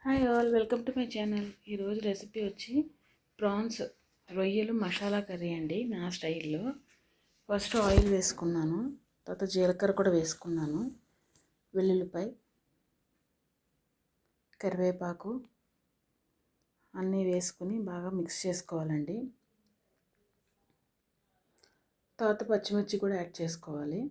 Hi all, welcome to my channel. ఈరోజు recipe వచ్చి prawns రొయ్యలు మసాలా కర్రీ అండి, నా స్టైల్లో. ఫస్ట్ ఆయిల్ వేసుకున్నాను, తర్వాత జీలకర్ర కూడా వేసుకున్నాను, వెల్లుల్లిపాయ, కరివేపాకు అన్నీ వేసుకుని బాగా మిక్స్ చేసుకోవాలండి. తర్వాత పచ్చిమిర్చి కూడా యాడ్ చేసుకోవాలి.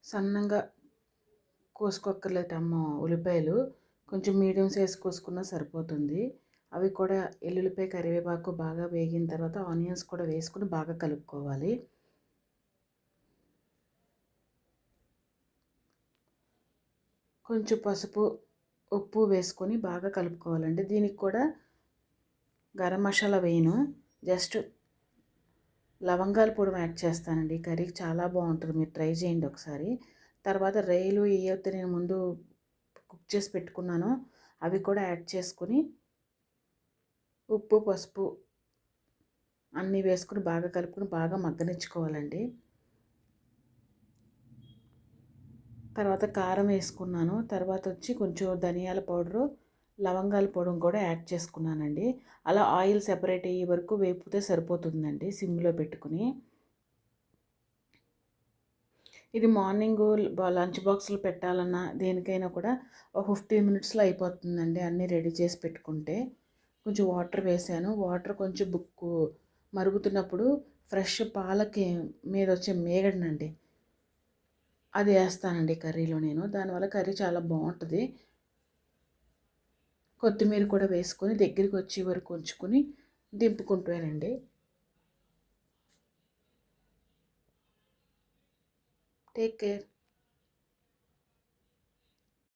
సన్నంగా కోసుకోక్కర్లేదమ్మ ఉల్లిపాయలు, కొంచెం మీడియం సైజ్ కోసుకున్నా సరిపోతుంది. అవి కూడా ఎల్లుల్లిపాయ కరివేపాకు బాగా వేగిన తర్వాత ఆనియన్స్ కూడా వేసుకుని బాగా కలుపుకోవాలి. కొంచెం పసుపు ఉప్పు వేసుకొని బాగా కలుపుకోవాలండి. దీనికి కూడా గరం మసాలా వేయను, జస్ట్ లవంగాల పొడి యాడ్ చేస్తానండి. కర్రీకి చాలా బాగుంటుంది, మీరు ట్రై చేయండి ఒకసారి. తర్వాత రొయ్యలు ఏవైతే నేను ముందు కుక్ చేసి పెట్టుకున్నానో అవి కూడా యాడ్ చేసుకుని ఉప్పు పసుపు అన్నీ వేసుకుని బాగా కలుపుకొని బాగా మగ్గనిచ్చుకోవాలండి. తర్వాత కారం వేసుకున్నాను, తర్వాత వచ్చి కొంచెం ధనియాల పౌడరు లవంగాల పొడి కూడా యాడ్ చేసుకున్నానండి. అలా ఆయిల్ సెపరేట్ అయ్యే వరకు వేపితే సరిపోతుందండి సిమ్లో పెట్టుకుని. ఇది మార్నింగ్ లంచ్ బాక్స్లో పెట్టాలన్నా దేనికైనా కూడా ఒక 15 మినిట్స్లో అయిపోతుందండి, అన్నీ రెడీ చేసి పెట్టుకుంటే. కొంచెం వాటర్ వేసాను, వాటర్ కొంచెం మరుగుతున్నప్పుడు ఫ్రెష్ పాలకి మీద వచ్చే మేగడనండి అది వేస్తానండి కర్రీలో నేను. దానివల్ల కర్రీ చాలా బాగుంటుంది. కొత్తిమీర కూడా వేసుకొని దగ్గరికి వచ్చే వరకు ఉంచుకొని దింపుకుంటానండి. Take care.